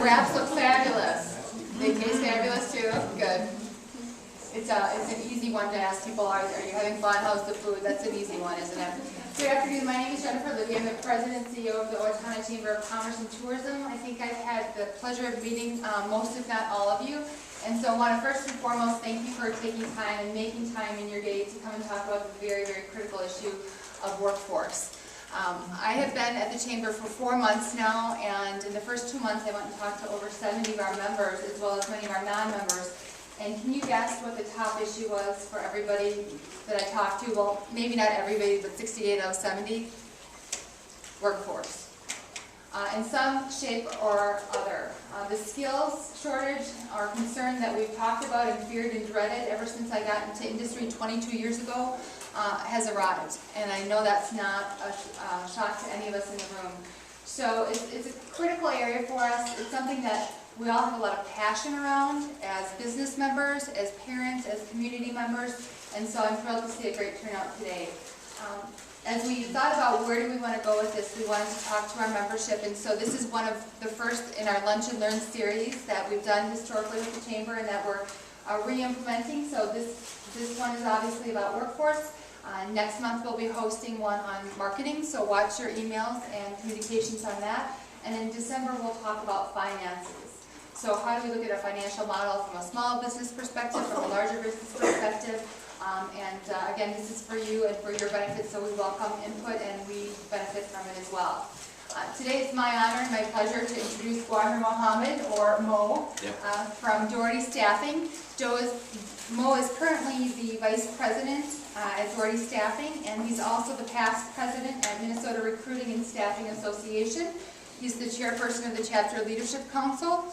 Wraps look fabulous. They taste fabulous too. Good. It's an easy one to ask people, are you having fun? How's the food? That's an easy one, isn't it? Good afternoon. My name is Jennifer Libby. I'm the President and CEO of the Owatonna Chamber of Commerce and Tourism. I think I've had the pleasure of meeting most, if not all of you. And so I want to first and foremost thank you for taking time and making time in your day to come and talk about the very, very critical issue of workforce. I have been at the Chamber for 4 months now, and in the first 2 months I went and talked to over 70 of our members as well as many of our non-members. And can you guess what the top issue was for everybody that I talked to? Well, maybe not everybody, but 68 out of 70. Workforce. In some shape or other. The skills shortage or concern that we've talked about and feared and dreaded ever since I got into industry 22 years ago has arrived. And I know that's not a shock to any of us in the room. So it's a critical area for us. It's something that we all have a lot of passion around as business members, as parents, as community members, and so I'm thrilled to see a great turnout today. As we thought about where do we want to go with this, we wanted to talk to our membership, and so this is one of the first in our Lunch and Learn series that we've done historically with the Chamber and that we're re-implementing. So this one is obviously about workforce. Next month we'll be hosting one on marketing, so watch your emails and communications on that. And in December we'll talk about finances. So how do we look at a financial model from a small business perspective, from a larger business perspective? Again, this is for you and for your benefit, so we welcome input and we benefit from it as well. Today it's my honor and my pleasure to introduce Gauher Mohammad, or Mo, from Doherty Staffing. Mo is currently the Vice President at Doherty Staffing, and he's also the past President at Minnesota Recruiting and Staffing Association. He's the Chairperson of the Chapter Leadership Council,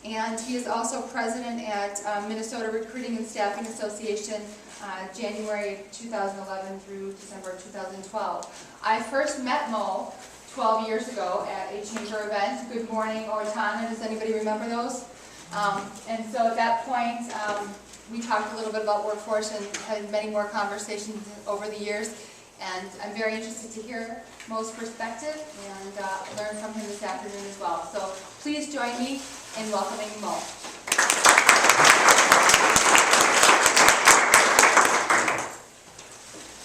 and he is also President at Minnesota Recruiting and Staffing Association January 2011 through December 2012. I first met Mo 12 years ago at a Chamber event, Good Morning Owatonna. Does anybody remember those? And so at that point, we talked a little bit about workforce and had many more conversations over the years. And I'm very interested to hear Mo's perspective and learn from him this afternoon as well. So please join me in welcoming Mo.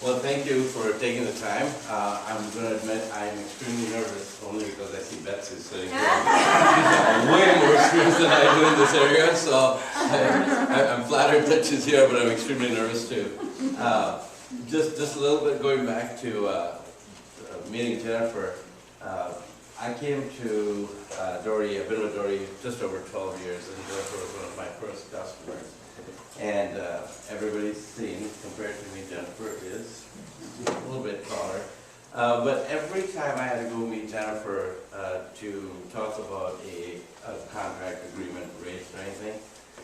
Well, thank you for taking the time. I'm going to admit I'm extremely nervous only because I see Betsy sitting here. She's got way more experience than I do in this area, so I'm flattered that she's here, but I'm extremely nervous too. Just a little bit going back to meeting Jennifer. I came to Doherty, I've been with Doherty just over 12 years, and Jennifer was one of my first customers. And everybody's seen, compared to me, Jennifer is a little bit taller. But every time I had to go meet Jennifer to talk about a contract agreement rate or anything,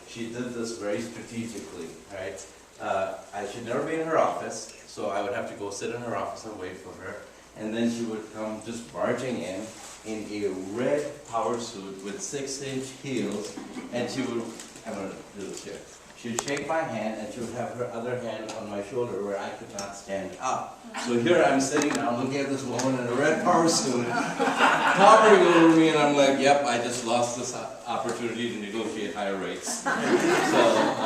she did this very strategically, right? I should never be in her office, so I would have to go sit in her office and wait for her. And then she would come just barging in a red power suit with 6-inch heels, and she would, I'm going to do this here. She would shake my hand, and she would have her other hand on my shoulder where I could not stand up. So here I'm sitting down looking at this woman in a red power suit, hovering over me, and I'm like, yep, I just lost this opportunity to negotiate higher rates. So,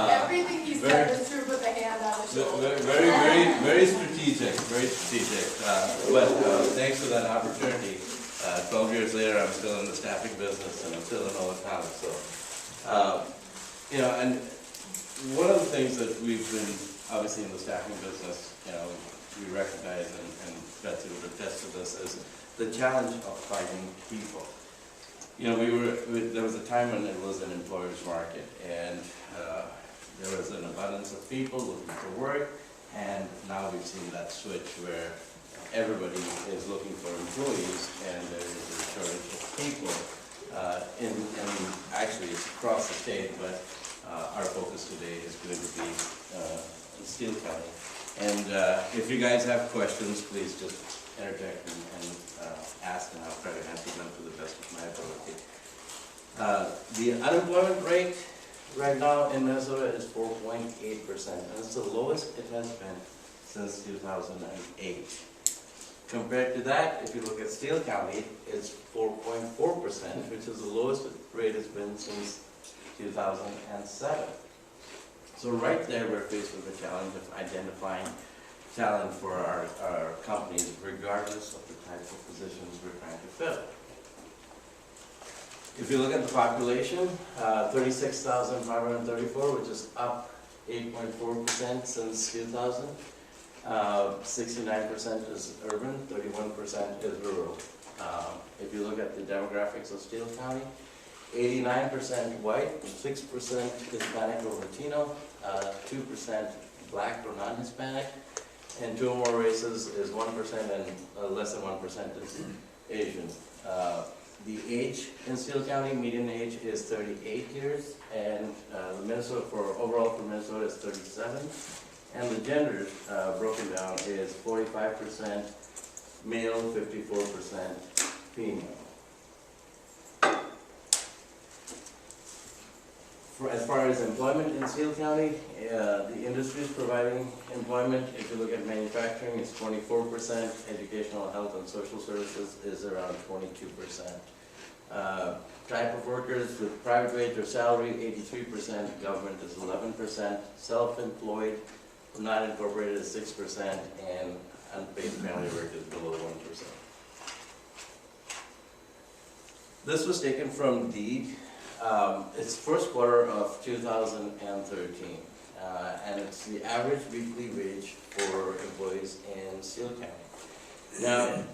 everything you said is true with the hand on the shoulder. Very strategic, very strategic. But thanks for that opportunity. 12 years later, I'm still in the staffing business, and I'm still in Owatonna. So, you know, and one of the things that we've been, obviously in the staffing business, you know, we recognize, and Betsy would attest to this, is the challenge of finding people. You know, there was a time when it was an employer's market, and there was an abundance of people looking for work, and now we've seen that switch where everybody is looking for employees, and there is a shortage of people. And actually it's across the state, but our focus today is going to be in Steele County. And if you guys have questions, please just interject and ask, and I'll try to answer them to the best of my ability. The unemployment rate right now in Minnesota is 4.8%, and it's the lowest it has been since 2008. Compared to that, if you look at Steele County, it's 4.4%, which is the lowest rate it's been since 2007. So right there, we're faced with the challenge of identifying talent for our companies, regardless of the type of positions we're trying to fill. If you look at the population, 36,534, which is up 8.4% since 2000. 69% is urban, 31% is rural. If you look at the demographics of Steele County, 89% white, 6% Hispanic or Latino, 2% black or non-Hispanic, and two or more races is 1% and less than 1% is Asian. The age in Steele County, median age is 38 years, and overall for Minnesota is 37. And the genders broken down is 45% male, 54% female. As far as employment in Steele County, the industries providing employment, if you look at manufacturing, it's 24%, educational, health, and social services is around 22%. Type of workers with private wage or salary, 83%, government is 11%, self-employed, not incorporated is 6%, and unpaid family work is below 1%. This was taken from Deed. It's first quarter of 2013, and it's the average weekly wage for employees in Steele County. Now,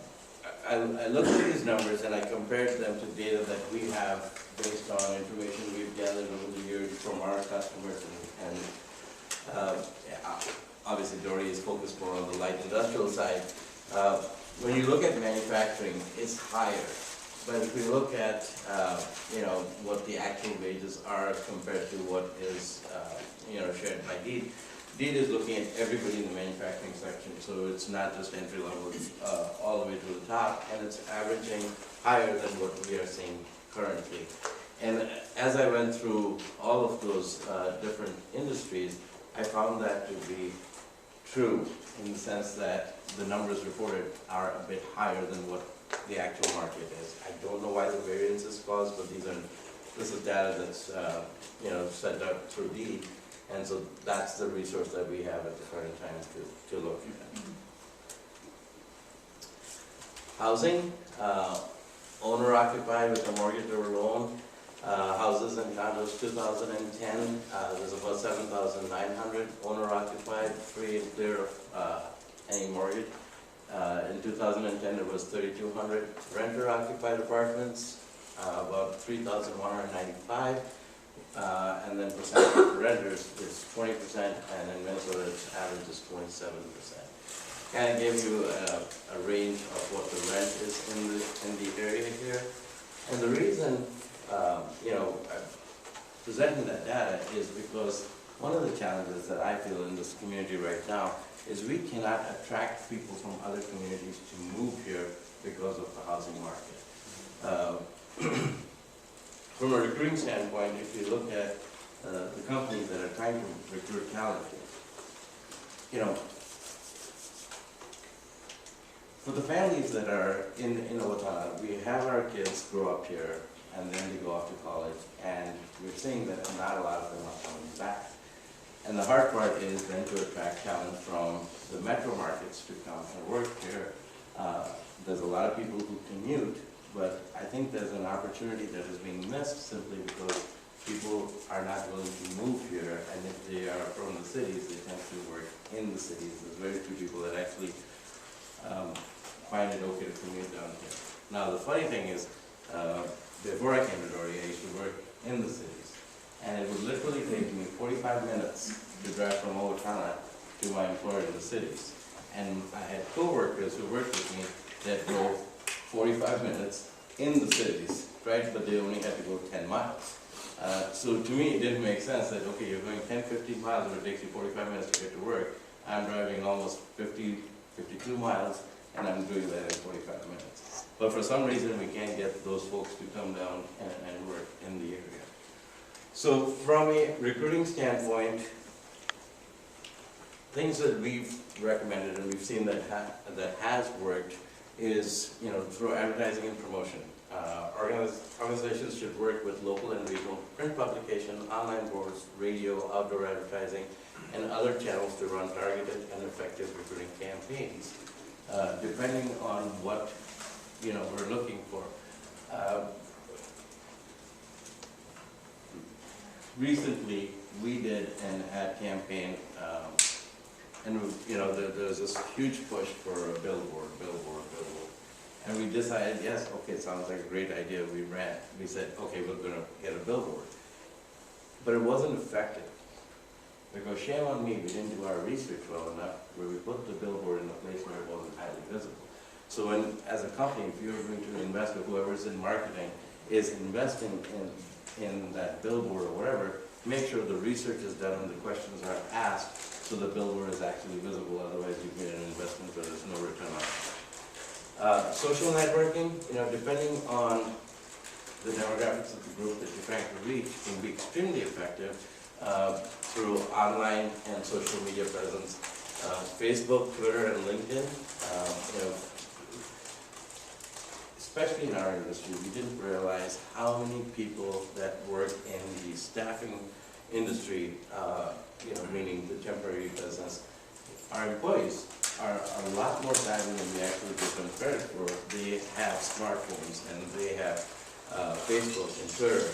I looked at these numbers and I compared them to data that we have based on information we've gathered over the years from our customers, and obviously Doherty is focused more on the light industrial side. When you look at manufacturing, it's higher. But if we look at what the actual wages are compared to what is shared by Deed, Deed is looking at everybody in the manufacturing section, so it's not just entry level, it's all the way to the top, and it's averaging higher than what we are seeing currently. And as I went through all of those different industries, I found that to be true in the sense that the numbers reported are a bit higher than what the actual market is. I don't know why the variance is caused, but this is data that's sent out through Deed, and so that's the resource that we have at the current time to look at. Housing, owner occupied with a mortgage or loan. Houses and condos 2010, there's about 7,900 owner occupied, free and clear of any mortgage. In 2010 it was 3,200 renter occupied apartments, about 3,195, and then percent for renters is 20%, and in Minnesota its average is 27%. Kind of gave you a range of what the rent is in the area here, and the reason presenting that data is because one of the challenges that I feel in this community right now is we cannot attract people from other communities to move here because of the housing market. From a recruiting standpoint, if you look at the companies that are trying to recruit talent here, for the families that are in Owatonna, we have our kids grow up here and then they go off to college, and we're seeing that not a lot of them are coming back. And the hard part is then to attract talent from the metro markets to come and work here. There's a lot of people who commute, but I think there's an opportunity that is being missed simply because people are not willing to move here, and if they are from the cities, they tend to work in the cities. There's very few people that actually find it okay to commute down here. Now the funny thing is, before I came to Doherty, I used to work in the cities, and it would literally take me 45 minutes to drive from Owatonna to my employer in the cities. And I had co-workers who worked with me that drove 45 minutes in the cities, right? But they only had to go 10 miles. So to me, it didn't make sense that, okay, you're going 10, 15 miles and it takes you 45 minutes to get to work. I'm driving almost 50, 52 miles, and I'm doing that in 45 minutes. But for some reason, we can't get those folks to come down and work in the area. So from a recruiting standpoint, things that we've recommended and we've seen that has worked is, through advertising and promotion. Organizations should work with local and regional print publication, online boards, radio, outdoor advertising, and other channels to run targeted and effective recruiting campaigns, depending on what, we're looking for. Recently, we did an ad campaign, and there was this huge push for a billboard. And we decided, yes, okay, sounds like a great idea. We said, okay, we're gonna get a billboard. But it wasn't effective. Because shame on me, we didn't do our research well enough where we put the billboard in a place where it wasn't highly visible. So as a company, if you're going to invest, or whoever's in marketing is investing in that billboard or whatever, make sure the research is done and the questions are asked so the billboard is actually visible. Otherwise, you've made an investment where there's no return on it. Social networking, depending on the demographics of the group that you're trying to reach, can be extremely effective through online and social media presence. Facebook, Twitter, and LinkedIn. Especially in our industry, we didn't realize how many people that work in the staffing industry, meaning the temporary business, our employees are a lot more savvy than we actually give them credit for. They have smartphones and they have Facebook and Twitter.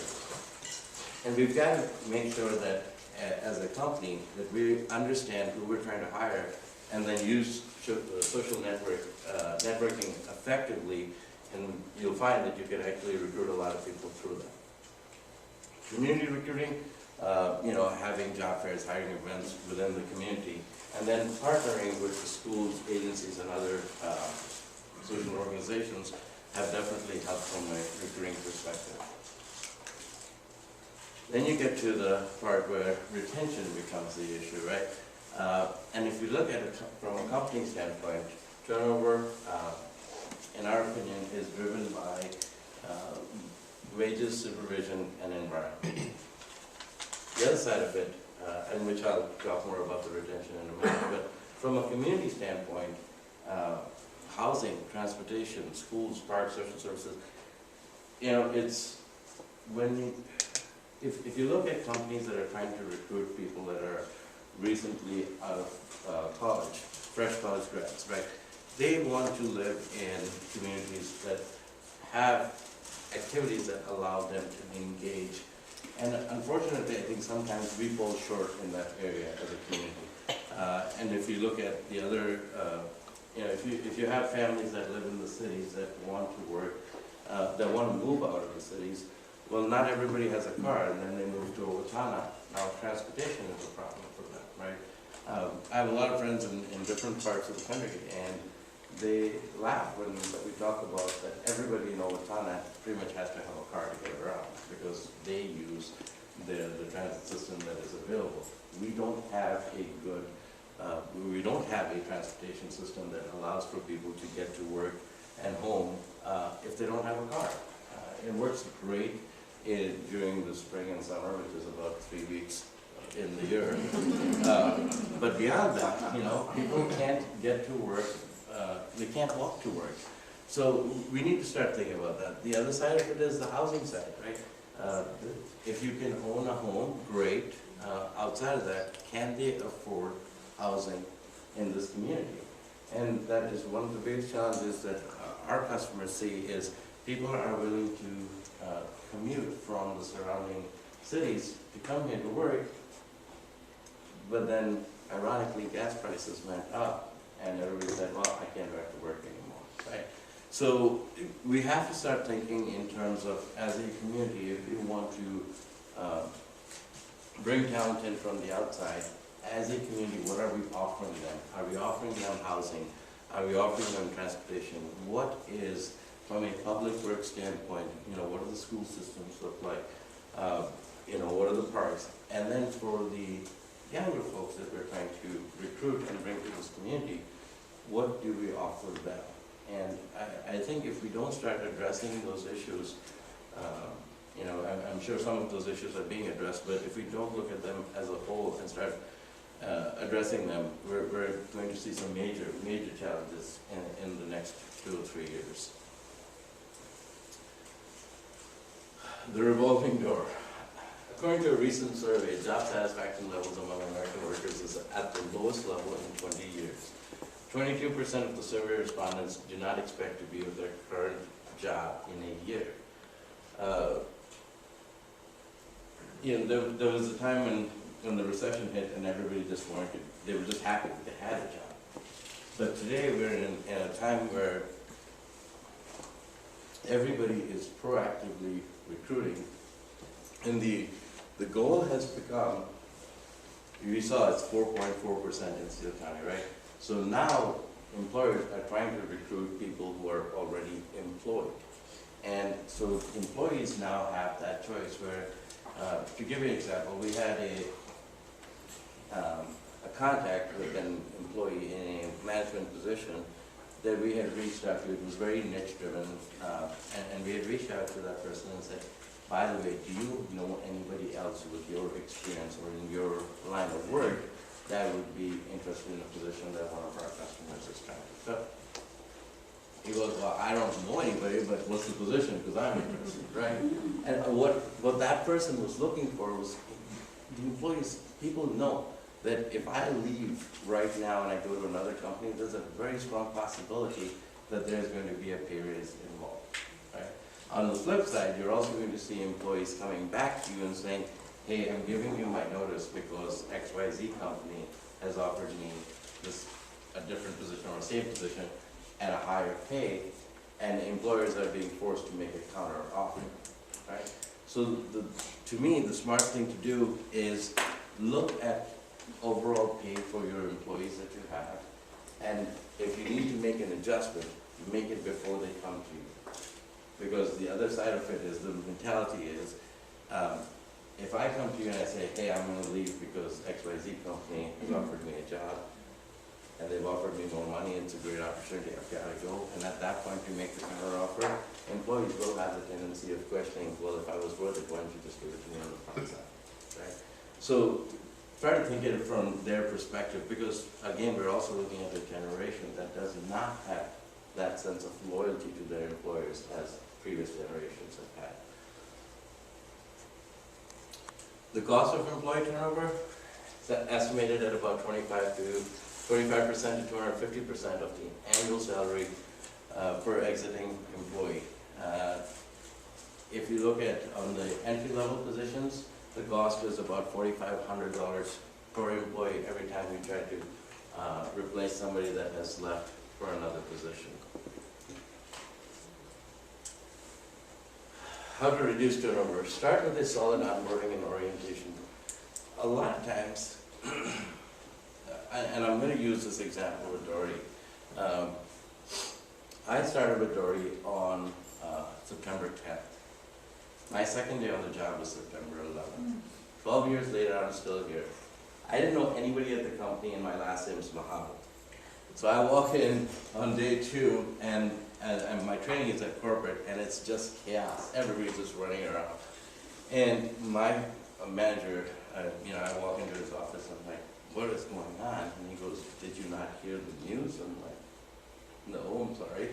And we've got to make sure that as a company that we understand who we're trying to hire and then use social networking effectively, and you'll find that you can actually recruit a lot of people through that. Community recruiting, having job fairs, hiring events within the community, and then partnering with the schools, agencies, and other social organizations have definitely helped from a recruiting perspective. Then you get to the part where retention becomes the issue, right? And if you look at it from a company standpoint, turnover, in our opinion, is driven by wages, supervision, and environment. The other side of it, and which I'll talk more about the retention in a minute, but from a community standpoint, housing, transportation, schools, parks, social services, it's when if you look at companies that are trying to recruit people that are recently out of college, fresh college grads, right? They want to live in communities that have activities that allow them to engage. And unfortunately, I think sometimes we fall short in that area as a community. And if you look at the other, if you have families that live in the cities that want to work, that want to move out of the cities, well, not everybody has a car, and then they move to Owatonna. Now, transportation is a problem for them, right? I have a lot of friends in different parts of the country, and they laugh when we talk about that everybody in Owatonna pretty much has to have a car to get around because they use the transit system that is available. We don't have a good, we don't have a transportation system that allows for people to get to work and home if they don't have a car. It works great during the spring and summer, which is about 3 weeks in the year. But beyond that, people can't get to work. They can't walk to work. So we need to start thinking about that. The other side of it is the housing side, right? If you can own a home, great. Outside of that, can they afford housing in this community? And that is one of the biggest challenges that our customers see is people are willing to commute from the surrounding cities to come here to work, but then ironically gas prices went up. And everybody said, well, I can't go back to work anymore, right? So we have to start thinking in terms of, as a community, if we want to bring talent in from the outside, as a community, what are we offering them? Are we offering them housing? Are we offering them transportation? What is, from a public work standpoint, what do the school systems look like? What are the parks? And then for the younger folks that we're trying to recruit and bring to this community, what do we offer them? And I think if we don't start addressing those issues, I'm sure some of those issues are being addressed, but if we don't look at them as a whole and start addressing them, we're going to see some major challenges in the next 2 or 3 years. The revolving door. According to a recent survey, job satisfaction levels among American workers is at the lowest level in 20 years. 22% of the survey respondents do not expect to be with their current job in a year. There was a time when the recession hit and everybody just wanted they were just happy that they had a job. But today we're in a time where everybody is proactively recruiting, and the goal has become, you saw it's 4.4% in Steele County, right? So now employers are trying to recruit people who are already employed. And so employees now have that choice where, to give you an example, we had a contact with an employee in a management position that we had reached out to. It was very niche driven, and we had reached out to that person and said, by the way, do you know anybody else with your experience or in your line of work that would be interested in a position that one of our customers is trying to fill? He goes, well, I don't know anybody, but what's the position? Because I'm interested, right? And what that person was looking for was the employees, people know that if I leave right now and I go to another company, there's a very strong possibility that there's going to be a pay raise involved, right? On the flip side, you're also going to see employees coming back to you and saying, hey, I'm giving you my notice because XYZ company has offered me a different position or a same position at a higher pay, and employers are being forced to make a counter offer, right? So to me, the smart thing to do is look at overall pay for your employees that you have, and if you need to make an adjustment, make it before they come to you. Because the other side of it is, the mentality is, if I come to you and I say, hey, I'm going to leave because XYZ company has offered me a job, and they've offered me more money, it's a great opportunity, I've got to go, and at that point you make the counter offer, employees will have the tendency of questioning, well, if I was worth it, why don't you just give it to me on the front side, right? So try to think of it from their perspective, because again, we're also looking at a generation that does not have that sense of loyalty to their employers as previous generations have had. The cost of employee turnover is estimated at about 25% to 250% of the annual salary per exiting employee. If you look at on the entry-level positions, the cost is about $4,500 per employee every time we try to replace somebody that has left for another position. How to reduce turnover? Start with a solid onboarding and orientation. A lot of times, and I'm going to use this example with Doherty. I started with Doherty on September 10th. My second day on the job was September 11th. 12 years later, I'm still here. I didn't know anybody at the company, and my last name is Mohammad. So I walk in on day 2, and my training is at corporate, and it's just chaos. Everybody's just running around. And my manager, I walk into his office, and I'm like, what is going on? And he goes, did you not hear the news? I'm like, no, I'm sorry.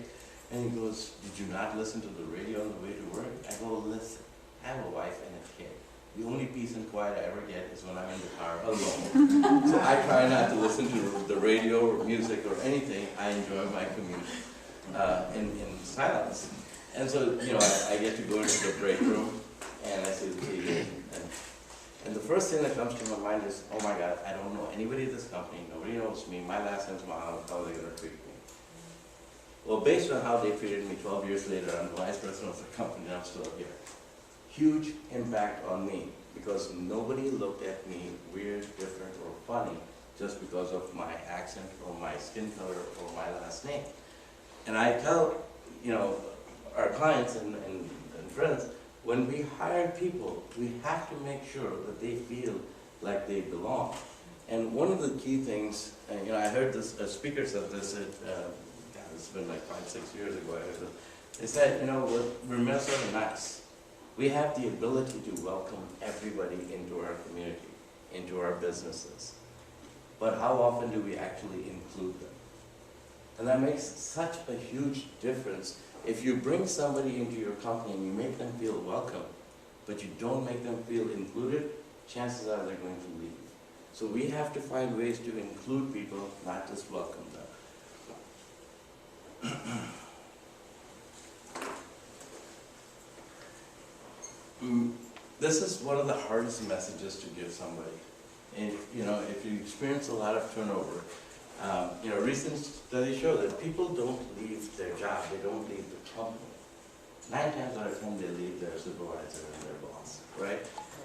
And he goes, did you not listen to the radio on the way to work? I go, listen, I have a wife and a kid. The only peace and quiet I ever get is when I'm in the car alone. So I try not to listen to the radio or music or anything. I enjoy my commute in silence. And so, I get to go into the break room and I see the TV. And the first thing that comes to my mind is, oh my God, I don't know anybody at this company. Nobody knows me. My last name's Mohammed. How are they going to treat me? Well, based on how they treated me 12 years later, I'm the vice president of the company and I'm still here. Huge impact on me, because nobody looked at me weird, different, or funny just because of my accent or my skin color or my last name. And I tell, our clients and friends, when we hire people, we have to make sure that they feel like they belong. And one of the key things, I heard this, a speaker said this, it's been like 5-6 years ago, I heard this. They said, we're Minnesota nice. We have the ability to welcome everybody into our community, into our businesses. but how often do we actually include them? And that makes such a huge difference. If you bring somebody into your company and you make them feel welcome, but you don't make them feel included, chances are they're going to leave. So we have to find ways to include people, not just welcome them. This is one of the hardest messages to give somebody. And, if you experience a lot of turnover, recent studies show that people don't leave their job, they don't leave the company. 9 times out of 10 they leave their supervisor and their boss, right?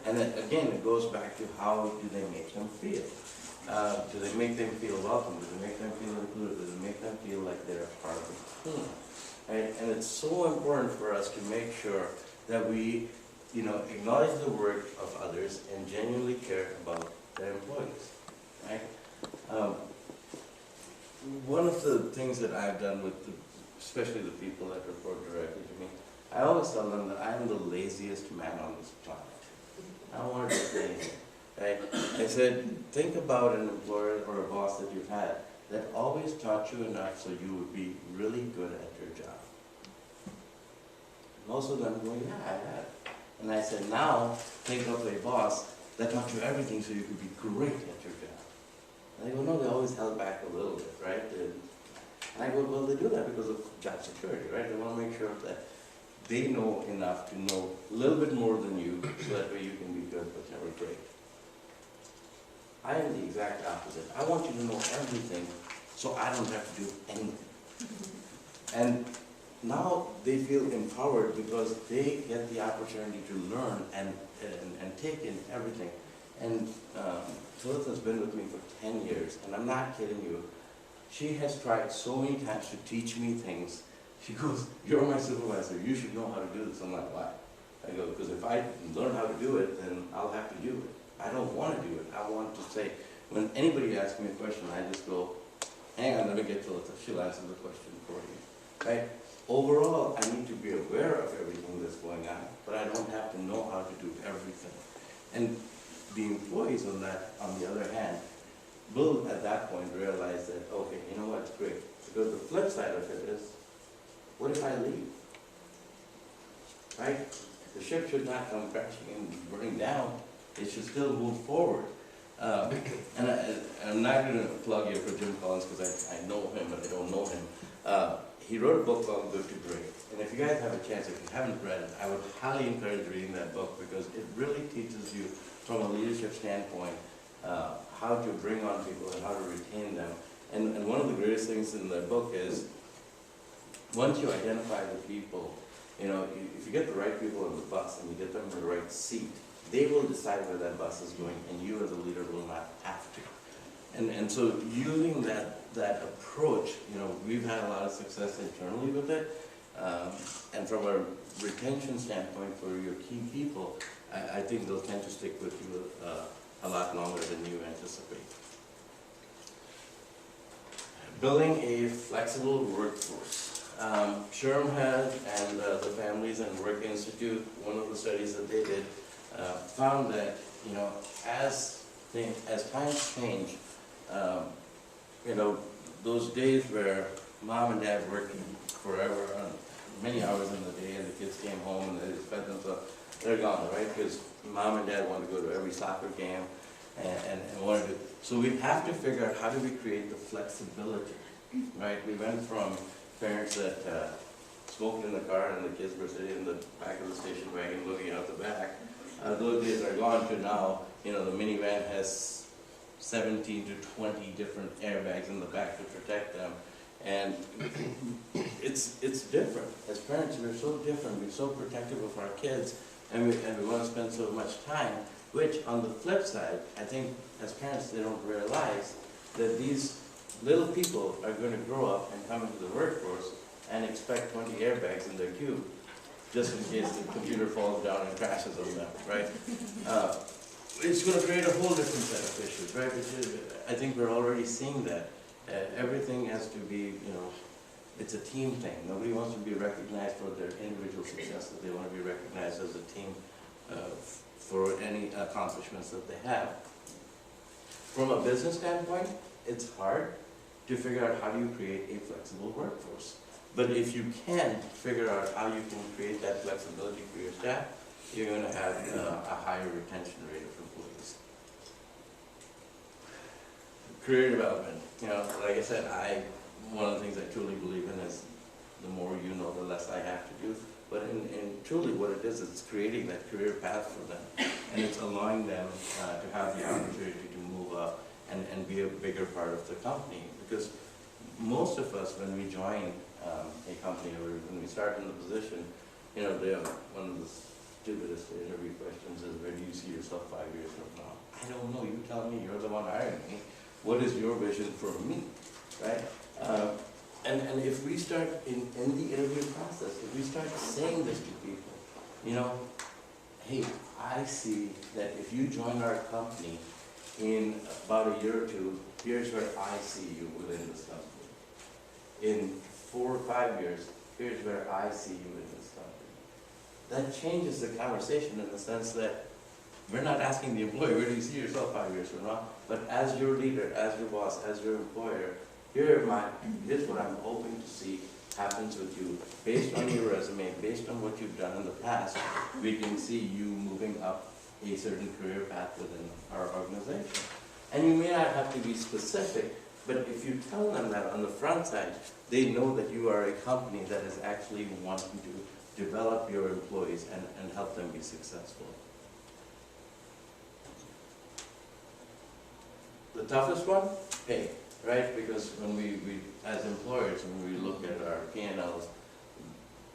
And then again, it goes back to how do they make them feel? Do they make them feel welcome? Do they make them feel included? Do they make them feel like they're a part of the team? Right? And it's so important for us to make sure that we, acknowledge the work of others and genuinely care about their employees, right? One of the things that I've done with, especially the people that report directly to me, I always tell them that I'm the laziest man on this planet. I don't want to do anything, right? I said, think about an employer or a boss that you've had that always taught you enough so you would be really good at your job. Most of them go, yeah, I have. And I said, now think of a boss that taught you everything so you could be great at your job. And they go, no, they always held back a little bit, right? And I go, well, they do that because of job security, right? They want to make sure that they know enough to know a little bit more than you, so that way you can be good but never great. I am the exact opposite. I want you to know everything so I don't have to do anything. And now they feel empowered because they get the opportunity to learn and take in everything. And Phyllis has been with me for 10 years, and I'm not kidding you. She has tried so many times to teach me things. She goes, you're my supervisor, you should know how to do this. I'm like, why? I go, because if I learn how to do it, then I'll have to do it. I don't want to do it. I want to say, when anybody asks me a question, I just go, hang on, let me get to it. She'll answer the question for you, right? Overall, I need to be aware of everything that's going on, but I don't have to know how to do everything. And the employees on the other hand, will at that point realize that, okay, you know what's great. Because the flip side of it is, what if I leave? Right? The ship should not come crashing and burning down. It should still move forward. And I'm not going to plug here for Jim Collins because I know him, but I don't know him. He wrote a book called Good to Great. And if you guys have a chance, if you haven't read it, I would highly encourage reading that book because it really teaches you from a leadership standpoint how to bring on people and how to retain them. And one of the greatest things in the book is once you identify the people, if you get the right people on the bus and you get them in the right seat, they will decide where that bus is going and you as a leader will not have to. And so using that approach, we've had a lot of success internally with it. And from a retention standpoint for your key people, I think they'll tend to stick with you a lot longer than you anticipate. Building a flexible workforce. SHRM had, and the Families and Work Institute, one of the studies that they did, found that, as times change, those days where mom and dad worked forever, many hours in the day, and the kids came home and they spent themselves, they're gone, right? Because mom and dad want to go to every soccer game and wanted to. So we have to figure out how do we create the flexibility, right? We went from parents that smoked in the car and the kids were sitting in the back of the station wagon looking out the back. Those days are gone to now, the minivan has 17 to 20 different airbags in the back to protect them. And it's different. As parents, we're so different. We're so protective of our kids, and we want to spend so much time, which on the flip side, I think as parents, they don't realize that these little people are going to grow up and come into the workforce and expect 20 airbags in their cube, just in case the computer falls down and crashes on them, right? It's going to create a whole different set of issues, right? Which is, I think we're already seeing that. Everything has to be, it's a team thing. Nobody wants to be recognized for their individual success, but they want to be recognized as a team for any accomplishments that they have. from a business standpoint, it's hard to figure out how do you create a flexible workforce. But if you can figure out how you can create that flexibility for your staff, you're going to have a higher retention rate of employees. Career development, like I said, one of the things I truly believe in is the more you know, the less I have to do. But in truly what it is, it's creating that career path for them. And it's allowing them to have the opportunity to move up and be a bigger part of the company. Because most of us, when we join a company or when we start in the position, one of the stupidest interview questions is, where do you see yourself 5 years from now? I don't know, you tell me, you're the one hiring me. What is your vision for me, right? And if we start in the interview process, if we start saying this to people, hey, I see that if you join our company in about a year or two, here's where I see you within this company. In 4 or 5 years, here's where I see you in this company. That changes the conversation in the sense that we're not asking the employee, where do you see yourself 5 years from now? But as your leader, as your boss, as your employer, here's what I'm hoping to see happens with you. Based on your resume, based on what you've done in the past, we can see you moving up a certain career path within our organization. And you may not have to be specific, but if you tell them that on the front side, they know that you are a company that is actually wanting to develop your employees and help them be successful. The toughest one, pay, right? Because when we as employers, when we look at our P&Ls,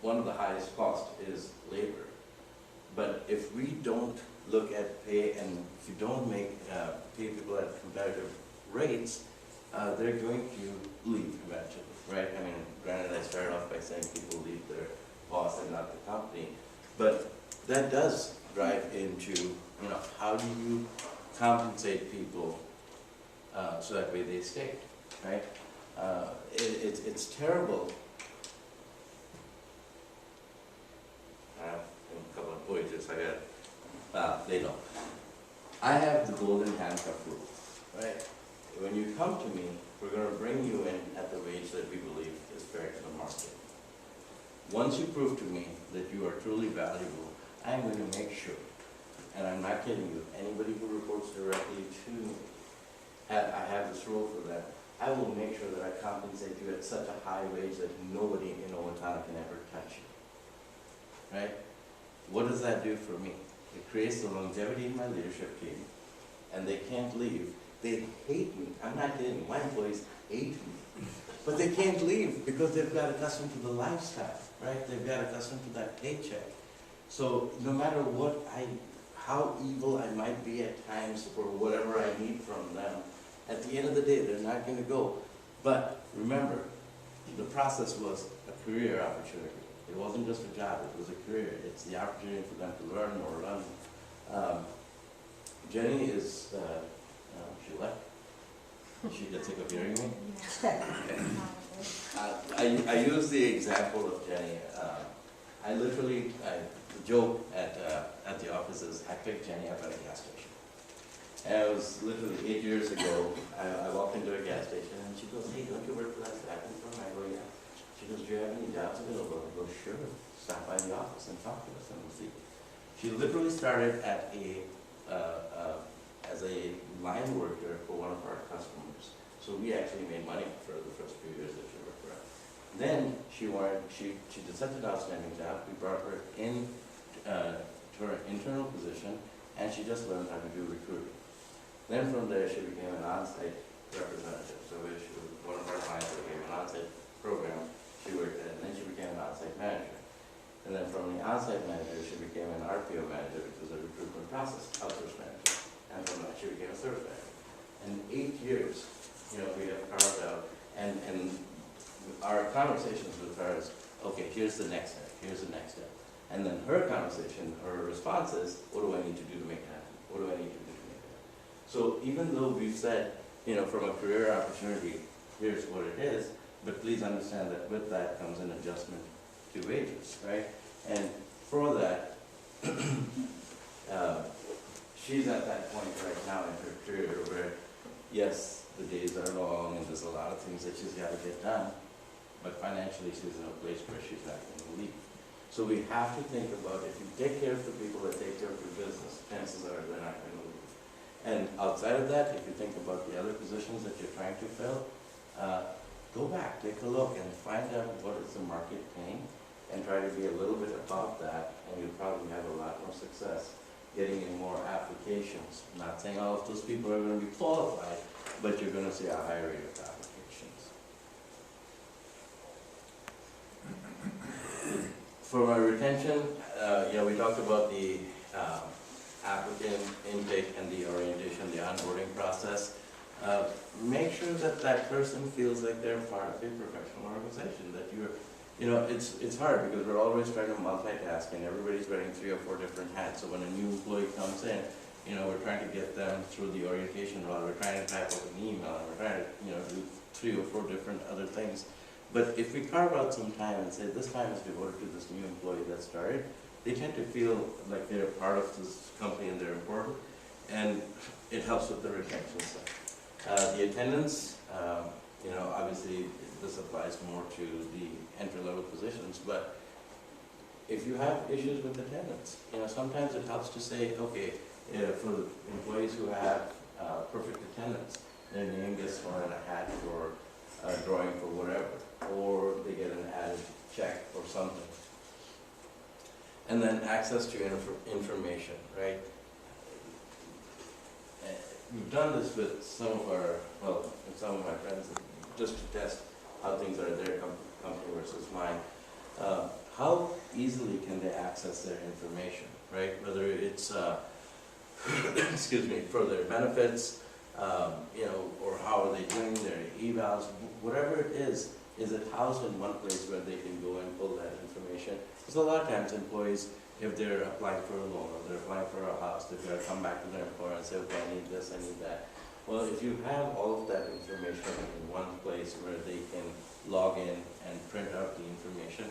one of the highest costs is labor. But if we don't look at pay and if you don't pay people at competitive rates, they're going to leave eventually, right? I mean, granted, I started off by saying people leave their boss and not the company, but that does drive into, how do you compensate people so that way they stay, right? It's terrible. I have a couple of voyages they know. I have the golden handcuff rule, right? When you come to me, we're going to bring you in at the wage that we believe is fair to the market. Once you prove to me that you are truly valuable, I'm going to make sure, and I'm not kidding you, anybody who reports directly to me, I have this rule for them. I will make sure that I compensate you at such a high wage that nobody in Owatonna can ever touch you, right? What does that do for me? It creates the longevity in my leadership team, and they can't leave. They hate me. I'm not kidding. My employees hate me. But they can't leave because they've got accustomed to the lifestyle, right? They've got accustomed to that paycheck. So no matter how evil I might be at times for whatever I need from them, at the end of the day, they're not going to go. But remember, the process was a career opportunity. It wasn't just a job, it was a career. It's the opportunity for them to learn or learn. Jenny is, she left. She gets sick of hearing me. I use the example of Jenny. I literally joke at the office is I picked Jenny up at a gas station. And it was literally 8 years ago. I walked into a gas station and she goes, "Hey, don't you work for that staffing firm?" I go, "Yeah." She goes, "Do you have any jobs available?" I go, "Sure. Stop by the office and talk to us and we'll see." She literally started at as a line worker for one of our customers. So we actually made money for the first few years that she worked for us. Then she did such an outstanding job. We brought her in to her internal position, and she just learned how to do recruiting. Then from there, she became an on-site representative. So she was one of our clients that gave an on-site program. She worked at it, and then she became an on-site manager. And then from the on-site manager, she became an RPO manager, which was a recruitment process outsource manager. And from that, she became a service manager. In 8 years, we have carved out, and our conversations with her is, okay, here's the next step, here's the next step. And then her conversation, her response is, what do I need to do to make it happen? What do I need to do to make it happen? So even though we've said, from a career opportunity, here's what it is, but please understand that with that comes an adjustment to wages, right? And for that, she's at that point right now in her career where yes, the days are long and there's a lot of things that she's gotta get done, but financially she's in a place where she's not gonna leave. So we have to think about, if you take care of the people that take care of your business, chances are they're not gonna leave. And outside of that, if you think about the other positions that you're trying to fill, go back, take a look and find out what is the market paying and try to be a little bit above that, and you'll probably have a lot more success getting in more applications. I'm not saying all of those people are gonna be qualified, but you're gonna see a higher rate of applications. For my retention, we talked about the applicant intake and the orientation, the onboarding process. Make sure that that person feels like they're part of a professional organization, that it's hard because we're always trying to multitask and everybody's wearing 3 or 4 different hats. So when a new employee comes in, we're trying to get them through the orientation while we're trying to type up an email and we're trying to, do 3 or 4 different other things. But if we carve out some time and say this time is devoted to this new employee that started, they tend to feel like they're part of this company and they're important, and it helps with the retention side. The attendance, obviously this applies more to the entry-level positions, but if you have issues with attendance, sometimes it helps to say, okay, for the employees who have perfect attendance, their name gets thrown in a hat for a drawing for whatever, or they get an added check or something. And then access to information, right? We've done this with some of my friends, just to test how things are at their company versus mine. How easily can they access their information, right? Whether it's, excuse me, for their benefits, or how are they doing their evals, whatever it is it housed in one place where they can go and pull that information? Because a lot of times employees, if they're applying for a loan or they're applying for a house, they've got to come back to their employer and say, okay, I need this, I need that. Well, if you have all of that information in one place where they can log in and print out the information,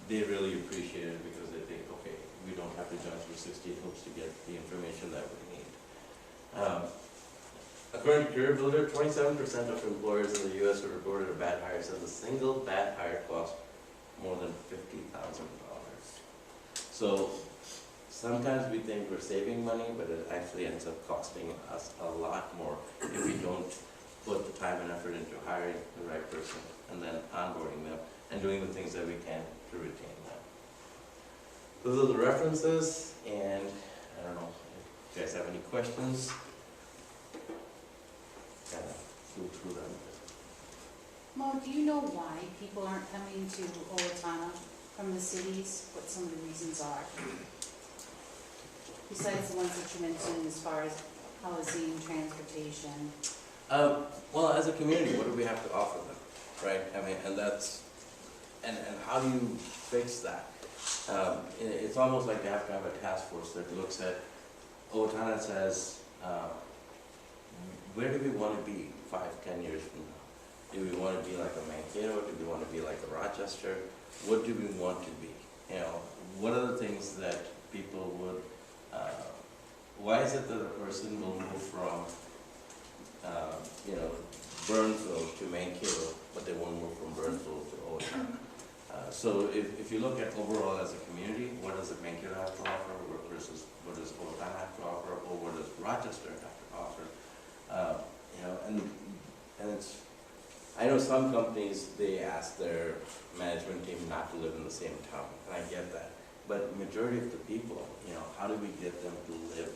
they really appreciate it because they think, okay, we don't have to jump through 60 hoops to get the information that we need. According to Career Builder, 27% of employers in the U.S. who reported a bad hire said the single bad hire cost more than $50,000. So sometimes we think we're saving money, but it actually ends up costing us a lot more if we don't put the time and effort into hiring the right person and then onboarding them and doing the things that we can to retain them. Those are the references, and I don't know if you guys have any questions. Kind of go through them. Mo, do you know why people aren't coming to Owatonna from the cities? What some of the reasons are? Besides the ones that you mentioned as far as housing, transportation. Well, as a community, what do we have to offer them, right? I mean, and that's, and how do you fix that? It's almost like you have to have a task force that looks at Owatonna and says, where do we want to be 5-10 years from now? Do we want to be like a Mankato? Do we want to be like a Rochester? What do we want to be? What are the things that people would, why is it that a person will move from, Burnsville to Mankato, but they won't move from Burnsville to Owatonna? So if you look at overall as a community, what does Mankato have to offer versus what does Owatonna have to offer, or what does Rochester have to offer? And it's, I know some companies, they ask their management team not to live in the same town, and I get that. But majority of the people, how do we get them to live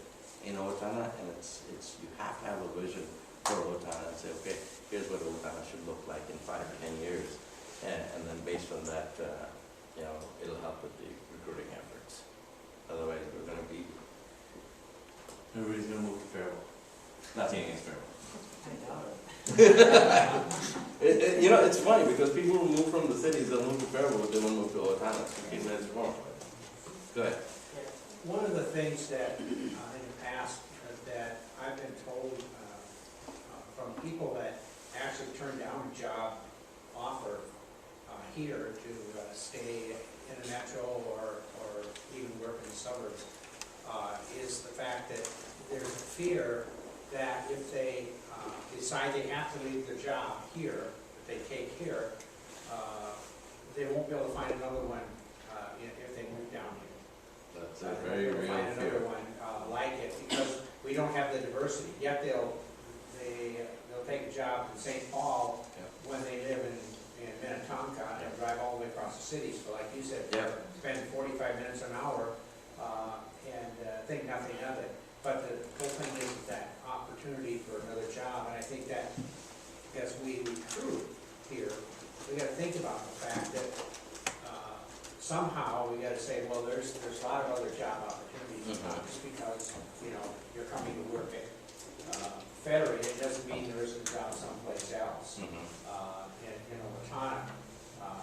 in Owatonna? And it's you have to have a vision for Owatonna and say, okay, here's what Owatonna should look like in 5-10 years. And then based on that, it'll help with the recruiting efforts. Otherwise, we're going to be, everybody's going to move to Faribault. Nothing against Faribault. It's funny because people who move from the cities, they'll move to Faribault, they won't move to Owatonna. 15 minutes more. Go ahead. One of the things that in the past that I've been told from people that actually turned down a job offer here to stay in the metro or even work in the suburbs is the fact that there's a fear that if they decide they have to leave their job here, if they take here, they won't be able to find another one if they move down here. That's a very real Find fear. another one like it, because we don't have the diversity. Yet they'll take a job in St. Paul when they live in Minnetonka and drive all the way across the city. So like you said, spend 45 minutes an hour and think nothing of it. But the whole thing is that opportunity for another job, and I think that as we recruit here, we got to think about the fact that somehow we got to say, well, there's a lot of other job opportunities, not just because you're coming to work at Federate. It doesn't mean there isn't a job someplace else in Owatonna.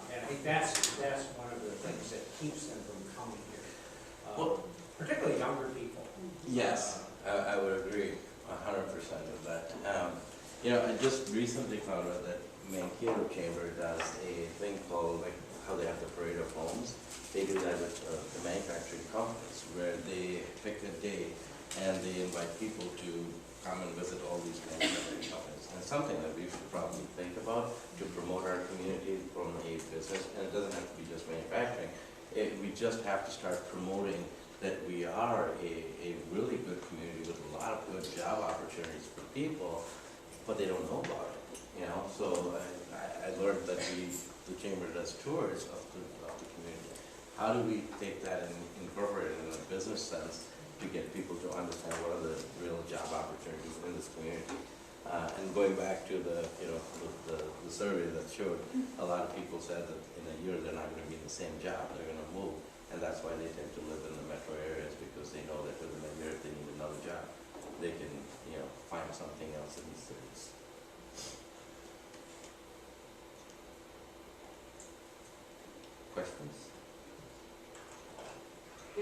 And I think that's one of the things that keeps them from coming here, particularly younger people. Yes, I would agree 100% with that. I just recently found out that Mankato Chamber does a thing called, like how they have the parade of homes. They do that with the manufacturing companies, where they pick a day and they invite people to come and visit all these manufacturing companies. And it's something that we should probably think about to promote our community from a business. And it doesn't have to be just manufacturing. We just have to start promoting that we are a really good community with a lot of good job opportunities for people, but they don't know about it. So I learned that the chamber does tours of the community. How do we take that and incorporate it in a business sense to get people to understand what are the real job opportunities in this community? And going back to the survey that showed, a lot of people said that in a year they're not going to be in the same job, they're going to move. And that's why they tend to live in the metro areas, because they know that within a year, if they need another job, they can, find something else in these cities. Questions?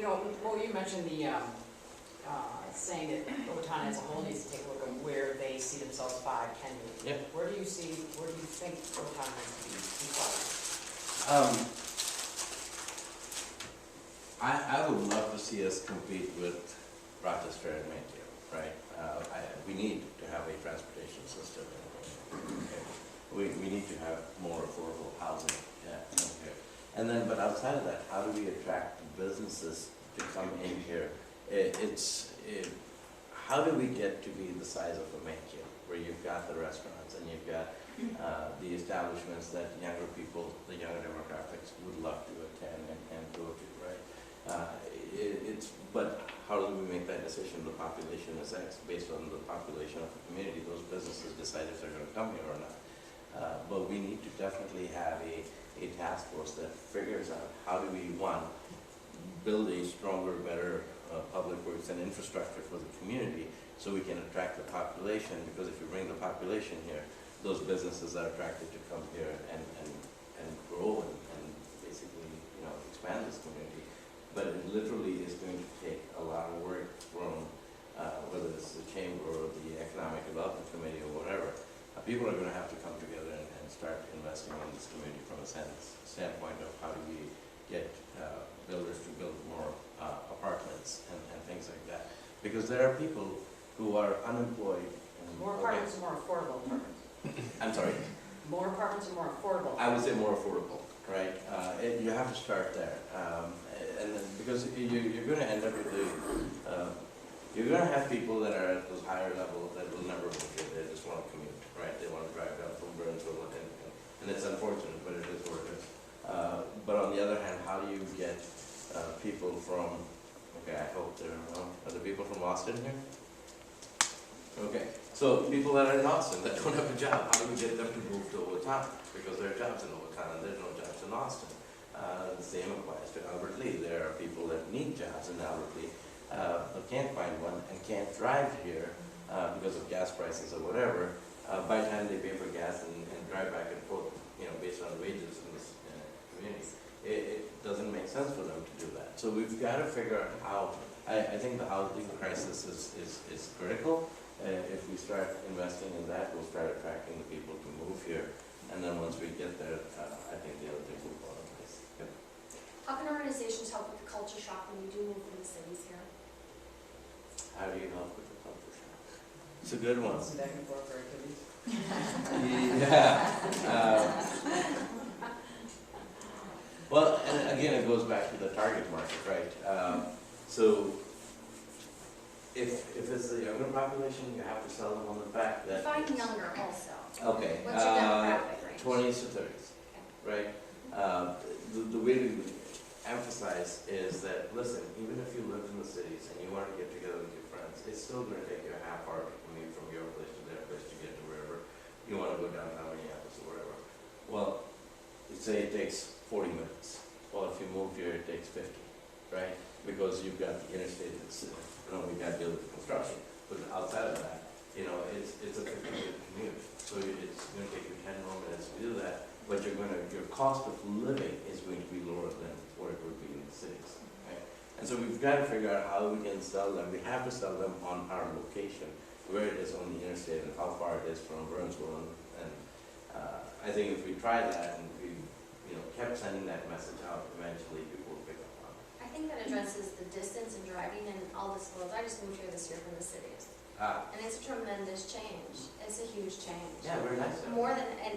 Well, you mentioned the saying that Owatonna as a whole needs to take a look at where they see themselves 5, 10 years. Yep. Where do you think Owatonna needs to be in 5? I would love to see us compete with Rochester and Mankato, right? We need to have a transportation system. We need to have more affordable housing here. And then, but outside of that, how do we attract businesses to come in here? How do we get to be the size of a Mankato, where you've got the restaurants and you've got the establishments that younger people, the younger demographics would love to attend and go to, right? But how do we make that decision? The population is X. Based on the population of the community, those businesses decide if they're going to come here or not. But we need to definitely have a task force that figures out how do we, one, build a stronger, better public works and infrastructure for the community so we can attract the population, because if you bring the population here, those businesses are attracted to come here and grow and basically expand this community. But it literally is going to take a lot of work from whether it's the chamber or the economic development committee or whatever. People are going to have to come together and start investing in this community from a standpoint of how do we get builders to build more apartments and things like that. Because there are people who are unemployed. More apartments and more affordable apartments. I'm sorry? More apartments and more affordable. I would say more affordable, right? You have to start there. And then, because you're going to end up with you're going to have people that are at those higher levels that will never move here. They just want to commute, right? They want to drive down from Burnsville, and it's unfortunate, but it is what it is. But on the other hand, how do you get people from, I hope are the people from Austin here? Okay, so people that are in Austin that don't have a job, how do we get them to move to Owatonna? Because there are jobs in Owatonna and there's no jobs in Austin. The same applies to Albert Lee. There are people that need jobs in Albert Lee, but can't find one and can't drive here because of gas prices or whatever. By the time they pay for gas and drive back and forth, based on wages in this community, it doesn't make sense for them to do that. So we've got to figure out how. I think the housing crisis is critical. If we start investing in that, we'll start attracting the people to move here. And then once we get there, I think the other things will fall in place. Yep. How can organizations help with the culture shock when you do move from the cities here? How do you help with the culture shock? It's a good one. Some back and forth for activities. Yeah. Well, and again, it goes back to the target market, right? So if it's the younger population, you have to sell them on the fact that. Define younger also. Okay. What's your demographic range? 20s to 30s, right? The way to emphasize is that, listen, even if you live in the cities and you want to get together with your friends, it's still going to take you a half hour to commute from your place to their place to get to wherever you want to go downtown Minneapolis or wherever. Well, say it takes 40 minutes. Well, if you move here, it takes 50, right? Because you've got the interstate that's, we got to deal with the construction. But outside of that, it's a 50-minute commute. So it's going to take you 10 more minutes to do that. But your cost of living is going to be lower than what it would be in the cities. Right? And so we've got to figure out how we can sell them. We have to sell them on our location, where it is on the interstate and how far it is from Burnsville. And I think if we try that and we kept sending that message out, eventually people will pick up on it. I think that addresses the distance and driving and all this world. I just moved here this year from the cities. And it's a tremendous change. It's a huge change. Yeah, very nice. More than, and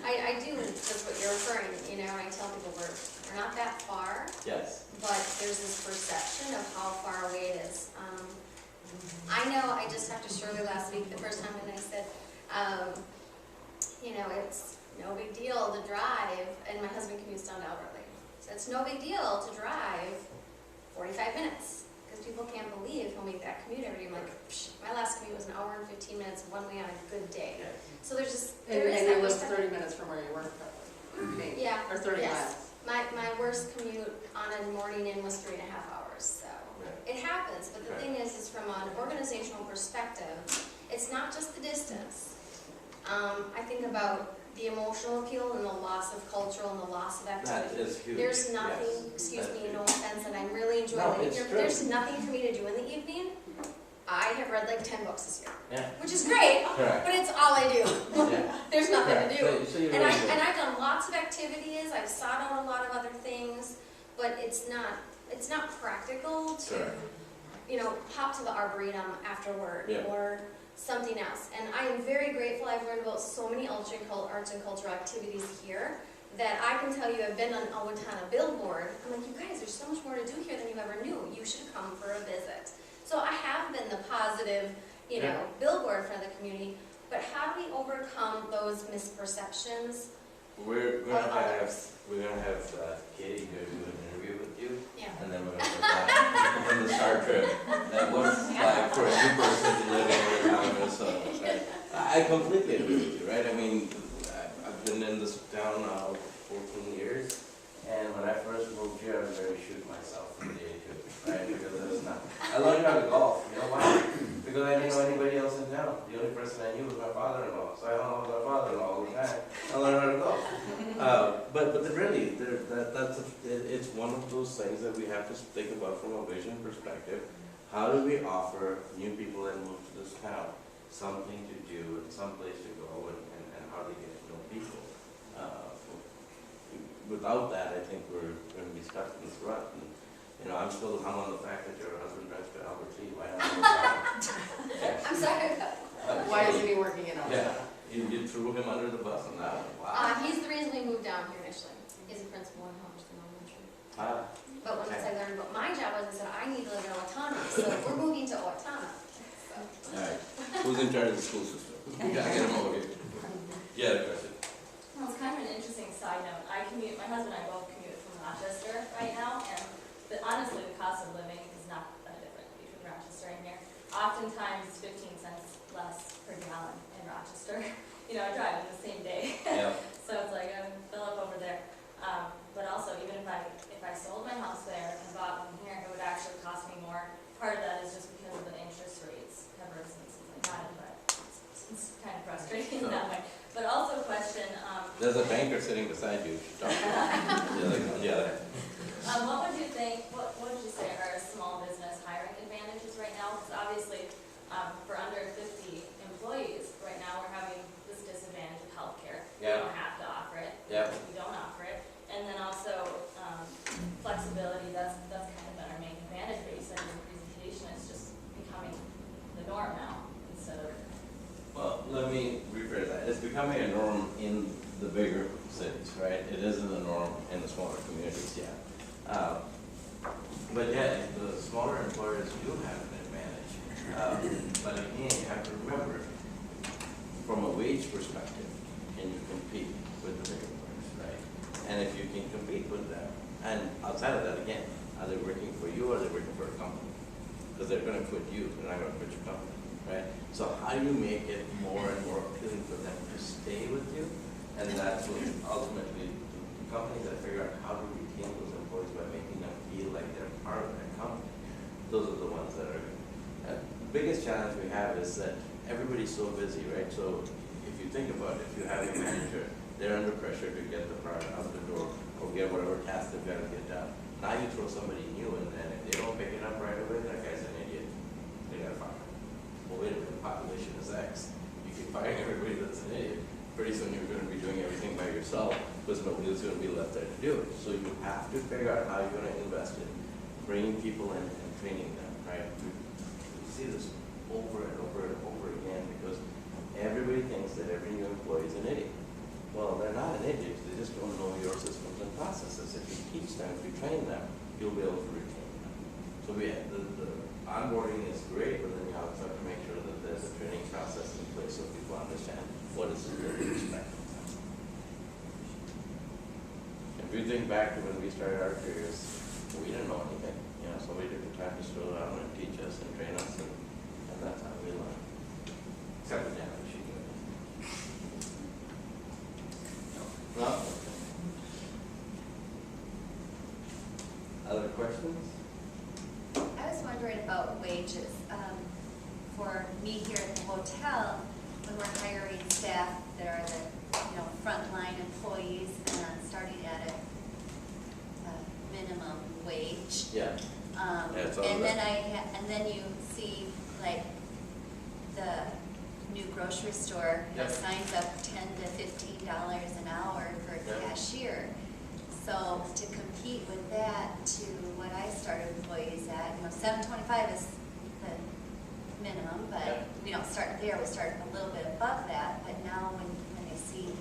I do just what you're referring, and I tell people we're not that far, Yes. but there's this perception of how far away it is. I know I just talked to Shirley last week, the first time, and I said, it's no big deal to drive, and my husband commutes down to Alberta. So it's no big deal to drive 45 minutes. People can't believe he'll make that commute every day. I'm like, my last commute was an hour and 15 minutes one way on a good day. Yeah. So there's just, And you live 30 minutes from where you work, probably. Maybe. Yeah. Or 30 yes. miles. My worst commute on a morning in was 3.5 hours. So Yeah. it happens. But the thing is from an organizational perspective, it's not just the distance. I think about the emotional appeal and the loss of cultural and the loss of activity. That is huge. There's nothing, Yes. excuse That's me, no huge. offense, and I'm really enjoying No, it. it's true. There's nothing for me to do in the evening. I have read like 10 books this year, Yeah. which is great, Correct. but it's all I do. Yeah. There's nothing Correct. to do. So you're And really good. I've done lots of activities, I've sought out a lot of other things, but it's not practical to, Correct. hop to the Arboretum after work Yeah. or something else. And I am very grateful. I've learned about so many arts and cultural activities here that I can tell you I've been on Owatonna billboard. I'm like, you guys, there's so much more to do here than you ever knew. You should come for a visit. So I have been the positive, billboard for the community. But how do we overcome those misperceptions? We're gonna Of have others. Katie go do an interview with you, Yeah. and then we're gonna on the Star trip. That what's like for a new person to live in Owatonna, Minnesota. Right? I completely agree with you, right? I mean, I've been in this town now 14 years, and when I first moved here, I was ready to shoot myself from day two, right? Because it was not. I learned how to golf. You know why? Because I didn't know anybody else in town. The only person I knew was my father-in-law, so I hung out with my father-in-law all the time. I learned how to golf. But really, it's one of those things that we have to think about from a vision perspective. How do we offer new people that move to this town something to do and some place to go and how they get to know people? Without that, I think we're going to be stuck in this rut. And, I'm still hung on the fact that your husband drives to Albert Lee. Why not? I'm sorry. Why isn't he working in Yeah, Owatonna? you threw him under the bus on that one. Wow. He's the reason we moved down here initially. He's a principal in Homerton Elementary. But once I learned what my job was, I said, I need to live in Owatonna, so we're moving to Owatonna. So. All right. Who's in charge of the school system? We gotta get him over here. Yeah, question. Well, it's kind of an interesting side note. My husband and I both commute from Rochester right now, and honestly, the cost of living is not that different between Rochester and here. Oftentimes, 15 cents less per gallon in Rochester. I drive in the same day. Yeah. So it's like, I'm fill up over there. But also, even if I sold my house there and bought one here, it would actually cost me more. Part of that is just because of the interest rates have risen and stuff like that, but it's kind of frustrating in that way. But also question, There's a banker sitting beside you. Talk to him. Yeah. what would you think, what would you say are small business hiring advantages right now? Because obviously, for under 50 employees, right now we're having this disadvantage of healthcare. Yeah. We don't have to offer it. Yeah. We don't offer it. And then also, flexibility, that's kind of been our main advantage, but you said in your presentation, it's just becoming the norm becoming a norm in the bigger cities, right? It isn't a norm in the smaller communities yet. But yet, the smaller employers do have an advantage. But again, you have to remember, from a wage perspective, can you compete with the bigger employers, right? And if you can compete with them, and outside of that, again, are they working for you or are they working for a company? Because they're going to quit you, they're not going to quit your company, right? So how do you make it more and more appealing for them to stay with you? And that's what ultimately the companies that figure out how to retain those employees by making them feel like they're part of their company. Those are the ones that are. The biggest challenge we have is that everybody's so busy, right? So if you think about it, if you have a manager, they're under pressure to get the product out the door or get whatever task they've got to get done. Now you throw somebody new in, and if they don't pick it up right away, that guy's an idiot. They got to fire him. Well, wait a minute, the population is X. You keep firing everybody that's an idiot. Pretty soon you're going to be doing everything by yourself because nobody's going to be left there to do it. So you have to figure out how you're going to invest in bringing people in and training them, right? We see this over and over and over again because everybody thinks that every new employee is an idiot. Well, they're not an idiot. They just don't know your systems and processes. If you teach them, if you train them, you'll be able to retain them. So the onboarding is great, but then you also have to make sure that there's a training process in place so people understand what is it that we expect of them. If we think back to when we started our careers, we didn't know anything. You know, somebody took the time to slow down and teach us and train us, and that's how we learn. Except for Dan, she knew it. No? Other questions? I was wondering about wages. For me here at the hotel, when we're hiring staff that are the frontline employees and starting at a minimum wage. Yeah. It's all And that. then and then you see like the new grocery store Yep. signs up $10 to $15 an hour for a Yep. cashier. So to compete with that to what I started employees at, $7.25 is the minimum, but Yep. we don't start there, we start a little bit above that. But now when they see,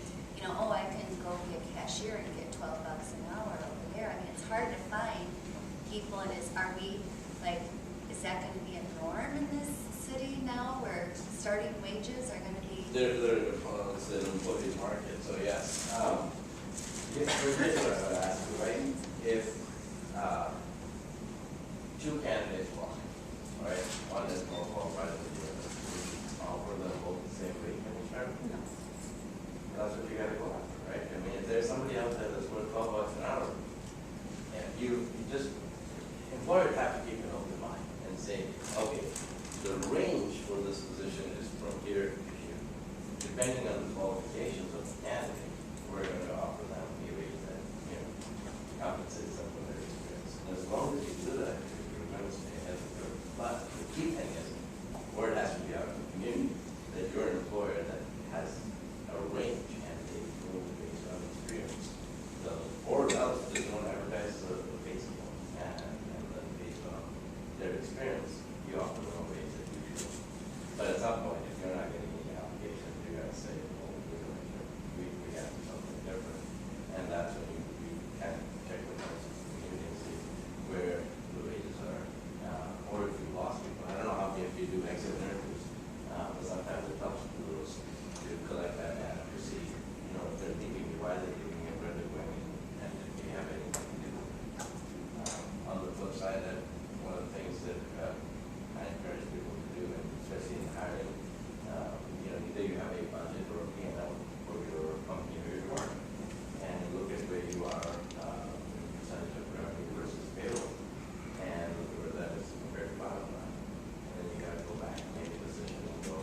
I can go be a cashier and get $12 an hour over there. I mean, it's hard to find people, and is that going to be a norm in this city now, where starting wages are going to be? It's an employee's market, so yes. Here's what I would ask you, right? If two candidates walk, right? One is more qualified than the other, offer them both the same rate, can you start? No. That's what you gotta go after, right? I mean, if there's somebody out there that's worth $12 an hour, and employers have to keep an open mind and say, okay, the range for this position is from here to here. Depending on the qualifications of the candidate, we're going to offer them a rate that, compensates them for their experience. And as long as you do that, you're going to stay ahead of the curve. But the key thing is, word has to be out in the community that you're an employer that has a range and they move based on experience. So, or else they don't advertise the base of them, and then based on their experience, you offer them a wage that you feel. But at some point, if you're not getting any applications, you got to say, well, we have to do something different. And that's when you kind of check with us in the community and see where the wages are. Or if you lost people. I don't know how many of you do exit interviews, but sometimes it helps to do those, to collect that data to see, if they're thinking, why they're leaving and where they're going, and if they have anything to do with it. On the flip side, that one of the things that I encourage people to do, and especially in hiring, either you have a budget or a P&L for your company or your department, and look at where you are, percentage of revenue versus payroll, and look at where that is compared to bottom line. And then you gotta go back and make a decision and go,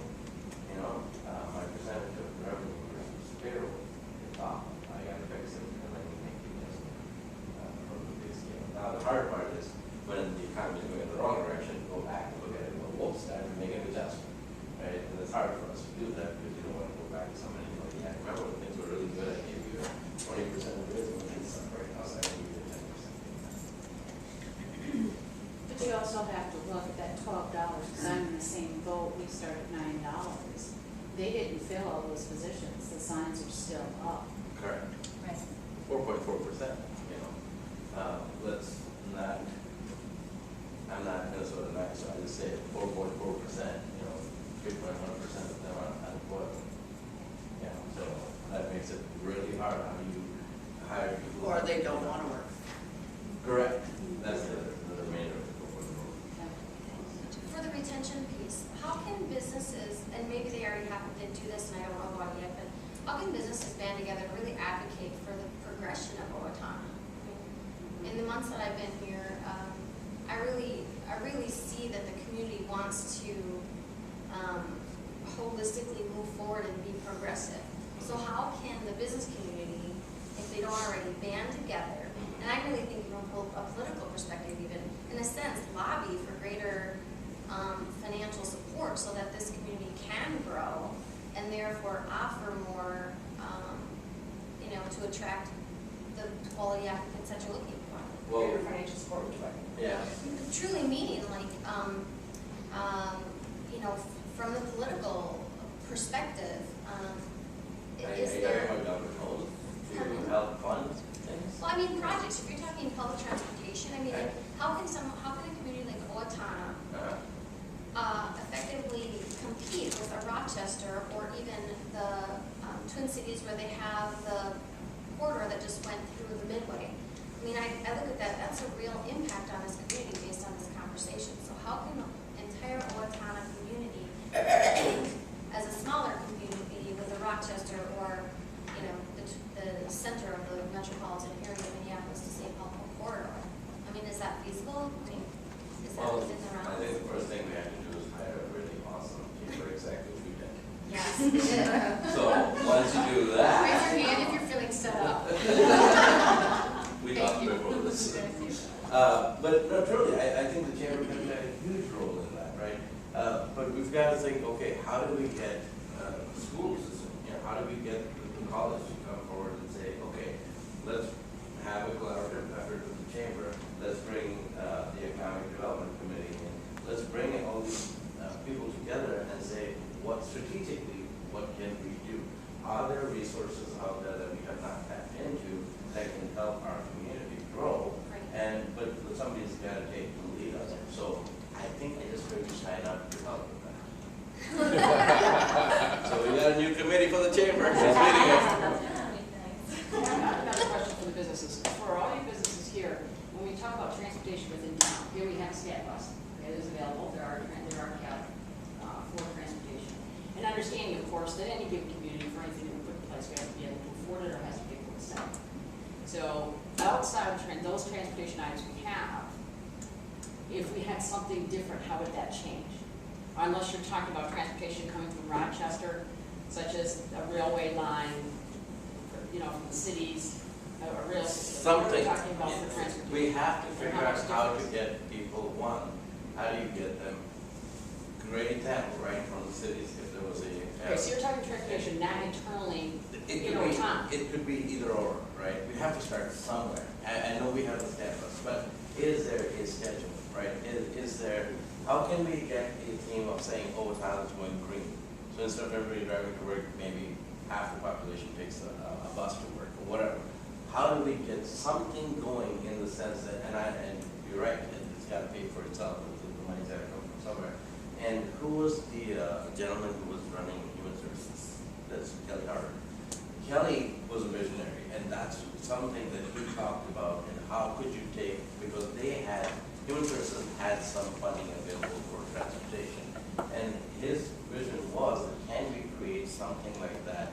my percentage of revenue versus payroll is off. I gotta fix it, and then you make the adjustment from the big scale. Now, the hard part is when the economy is going in the wrong direction, go back and look at it, well, whoops, time to make an adjustment, right? And it's hard for us to do that because you don't want to go back to somebody and go, yeah, remember when things were really good, I gave you 20% of this, and when things suck right now, so I give you 10%. But you also have to look at that $12, because I'm in the same boat, we start at $9. they didn't fill all those positions, the signs are still up. Correct. Right. 4.4%, you know. Let's not, I'm not Minnesota nice, so I just say 4.4%, you know, 3.1% of them are unemployed. You know, so that makes it really hard. How do you hire people? Or they don't want to work. Correct. That's the remainder of the 4.4. For the retention piece, how can businesses, and maybe they already happen to do this and I don't know about it yet, but how can businesses band together to really advocate for the progression of Owatonna? In the months that I've been here, I really see that the community wants to holistically move forward and be progressive. So how can the business community, if they don't already band together, and I really think from a political perspective even, in a sense, lobby for greater financial support so that this community can grow and therefore offer more, to attract the quality applicants that you're looking for. Well, Greater financial support, which way? yeah. Truly meaning like, from the political perspective, Are is you there? talking about government to help fund things? Well, I mean, projects, if you're talking public transportation, I mean, Right. how can a community like Owatonna effectively compete with a Rochester or even the Twin Cities where they have the corridor that just went through the Midway? I mean, I look at that, that's a real impact on this community based on this conversation. So how can the entire Owatonna community, as a smaller community with a Rochester or, the center of the metropolitan area of Minneapolis to St. Paul corridor? I mean, is that feasible? I mean, is that Well, within the realm? I think the first thing we have to do is hire a really awesome chamber executive we did. Yes. So once you do Raise that, your hand if you're feeling set up. we talked before this. But no, truly, I think the chamber can play a huge role in that, right? But we've got to think, okay, how do we get schools, how do we get the college to come forward and say, okay, let's have a collaborative effort with the chamber, let's bring the economic development committee in, let's bring all these people together and say, what strategically, what can we do? Are there resources out there that we have not tapped into that can help our community grow? But somebody's got to take the lead on it. So I think I just heard you sign up to help with that. So we got a new committee for the chamber. It's meeting us. Another question for the businesses. For all you businesses here, when we talk about transportation within town, here we have a scat bus. It is available. There are cab for transportation. And understanding, of course, that any given community, for anything that we put in place, we have to be able to afford it or has to pay for itself. So outside of those transportation items we have, if we had something different, how would that change? Unless you're talking about transportation coming from Rochester, such as a railway line, from the cities, a real. Something. What are we talking about for transportation? We have to And figure how out much how to difference? get people, how do you get them? Great example, right, from the cities, if there was a. Okay, so you're talking transportation, not internally, It could be either or, right? We have to start somewhere. I know we have a schedule, but is there a schedule, right? Is there, how can we get a theme of saying, oh, Owatonna is going green? So instead of everybody driving to work, maybe half the population takes a bus to work or whatever. How do we get something going in the sense that, and you're right, it's got to pay for itself, the money's got to come from somewhere. And who was the gentleman who was running human services? That's Kelly Howard. Kelly was a visionary, and that's something that he talked about, and how could you take, because human services had some funding available for transportation, and his vision was, can we create something like that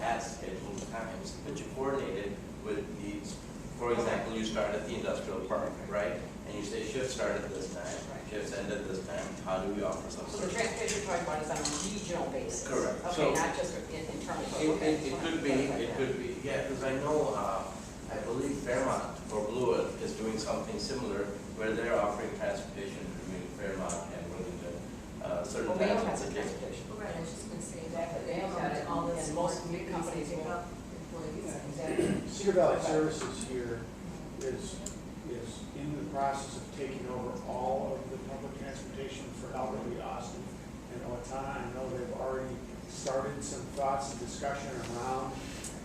has scheduled times, but you coordinated with these, for example, you start at the industrial park, right? And you say shift started at this time, shifts end at this time, how do we offer some So the service? transportation you're talking about is on a regional basis? Correct. Okay, So- not just internally. It could be, yeah, because I know, I believe Fairmont or Blewett is doing something similar where they're offering transportation between Fairmont and Wilmington, certain Well, Mayo times has of a the day. transportation. Right, I was just gonna say Exactly, Mayo's got it, and most big companies will. Exactly. Cedar Valley Services here is in the process of taking over all of the public transportation for Albuquerque, Austin, and Owatonna. I know they've already started some thoughts and discussion around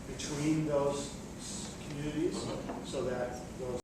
between those communities, so that those